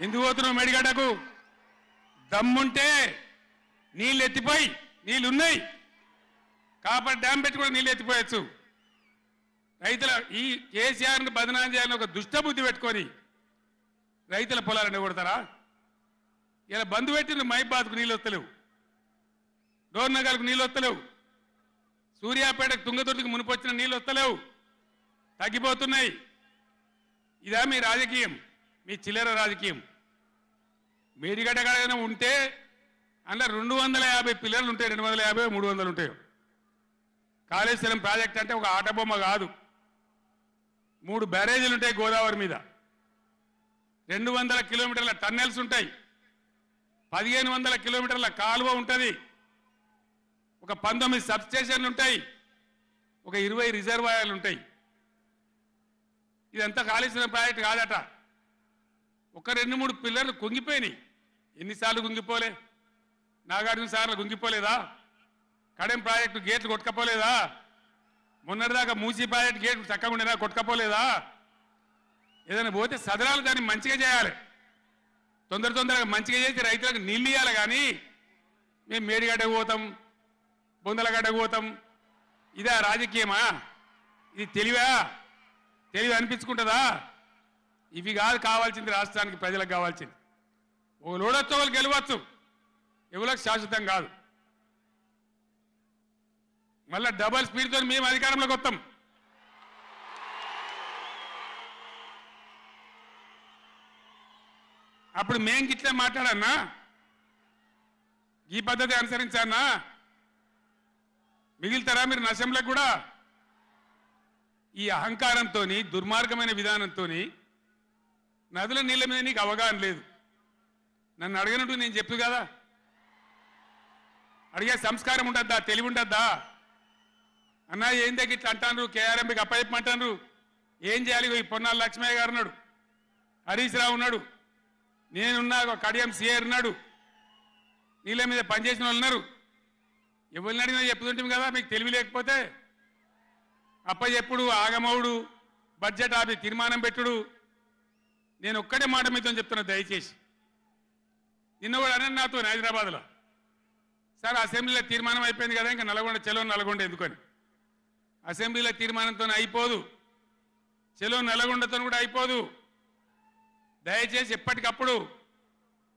ఎందుకు పోతున్నావు మేడిగడ్డకు? దమ్ముంటే నీళ్ళు ఎత్తిపోయి, నీళ్ళున్నాయి, కాపర్ డ్యామ్ పెట్టి కూడా నీళ్ళు ఎత్తిపోయచ్చు. రైతుల ఈ కేసీఆర్ని బదనాం చేయాలని ఒక దుష్టబుద్ధి పెట్టుకొని రైతుల పొలాలను కొడతారా? ఇలా బంధు పెట్టింది మైబాద్కు నీళ్ళు వస్తలేవు, డోర్నగర్కు నీళ్ళు వస్తలేవు, సూర్యాపేటకు తుంగతుర్తికి మునిపొచ్చిన నీళ్ళు వస్తలేవు, తగ్గిపోతున్నాయి. ఇదా మీ రాజకీయం? మీ చిల్లర రాజకీయం. మేడిగడ్డ కాడైనా ఉంటే అందులో 250 పిల్లర్లు ఉంటాయి, 250 300 ఉంటాయి. కాళేశ్వరం ప్రాజెక్ట్ అంటే ఒక ఆట బొమ్మ కాదు. 3 బ్యారేజీలు ఉంటాయి గోదావరి మీద, 200 కిలోమీటర్ల టన్నెల్స్ ఉంటాయి, 1500 కిలోమీటర్ల కాలువ ఉంటుంది, ఒక 19 సబ్స్టేషన్లు ఉంటాయి, ఒక 20 రిజర్వాయర్లు ఉంటాయి. ఇదంతా కాళేశ్వరం ప్రాజెక్ట్ కాదట. ఒక 2-3 పిల్లర్లు కుంగిపోయినాయి. ఎన్నిసార్లు కుంగిపోలే? నాగార్జున సార్లు కుంగిపోలేదా? కడెం ప్రాజెక్టు గేట్లు కొట్టుకపోలేదా? మొన్నటిదాకా మూసీ ప్రాజెక్టు గేట్లు చక్కగా ఉండేదా? కొట్టుకపోలేదా? ఏదైనా పోతే సదరాలు దాన్ని మంచిగా చేయాలి, తొందరగా మంచిగా చేసి రైతులకు నీళ్ళు ఇవ్వాలి. కానీ మేము మేడిగడ్డకు పోతాం, బొందలగడ్డకు పోతాం, ఇదా రాజకీయమా? ఇది తెలివా? తెలివి అనిపించుకుంటుందా? ఇవి కాదు కావాల్సింది, రాష్ట్రానికి ప్రజలకు కావాల్సింది. ఓ లోడొచ్చు, వాళ్ళు గెలవచ్చు, ఎవరికి శాశ్వతం కాదు. మళ్ళా డబల్ స్పీడ్తో మేము అధికారంలోకి వస్తాం. అప్పుడు మేం గిట్లే మాట్లాడన్నా, ఈ పద్ధతి అనుసరించానా? మిగిలితారా మీరు నశంలకు కూడా? ఈ అహంకారంతో, దుర్మార్గమైన విధానంతో నదుల నీళ్ళ మీద నీకు అవగాహన లేదు. నన్ను అడగనట్టు నేను చెప్పు కదా, అడిగే సంస్కారం ఉంటుందా? తెలివి ఉంటుందా? అన్నా ఏం దగ్గర ఇట్లా అంటాను, కేఆర్ఎంకి అప్పచెప్పమంటాను, ఏం చేయాలి? ఈ పొన్నాల లక్ష్మయ్య గారు ఉన్నాడు, హరీష్ రావు ఉన్నాడు, నేనున్నా, కడియం సిఆర్ ఉన్నాడు, నీళ్ళ మీద పనిచేసిన వాళ్ళు ఉన్నారు. ఎవరిని అడిగినా చెప్తుంటాం కదా. మీకు తెలివి లేకపోతే అప్పచెప్పుడు, ఆగమవుడు, బడ్జెట్ ఆపి తీర్మానం పెట్టుడు. నేను ఒక్కటే మాట మీతో చెప్తున్నా, దయచేసి. నిన్న కూడా అన్నాను నాతో హైదరాబాద్లో, సార్ అసెంబ్లీలో తీర్మానం అయిపోయింది కదా, ఇంకా నల్గొండ, చెలో నల్గొండ ఎందుకని. అసెంబ్లీలో తీర్మానంతో అయిపోదు, చెలో నల్గొండతో కూడా అయిపోదు. దయచేసి ఎప్పటికప్పుడు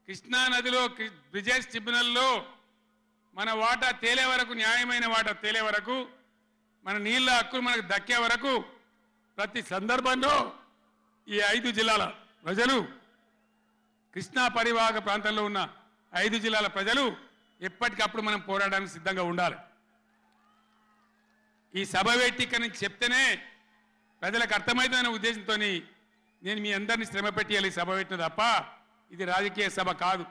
కృష్ణా నదిలో బ్రిజేష్ ట్రిబ్యునల్లో మన వాటా తేలే వరకు, న్యాయమైన వాటా తేలే వరకు, మన నీళ్ళ హక్కులు మనకు దక్కే వరకు ప్రతి సందర్భంలో ఈ 5 జిల్లాల ప్రజలు, కృష్ణా పరివాహక ప్రాంతంలో ఉన్న 5 జిల్లాల ప్రజలు ఎప్పటికప్పుడు మనం పోరాడడానికి సిద్ధంగా ఉండాలి. ఈ సభ పెట్టి ఇక్కడ నుంచి చెప్తేనే ప్రజలకు అర్థమవుతుందనే ఉద్దేశంతో నేను మీ అందరినీ శ్రమ పెట్టి సభ పెట్టిన తప్ప ఇది రాజకీయ సభ కాదు.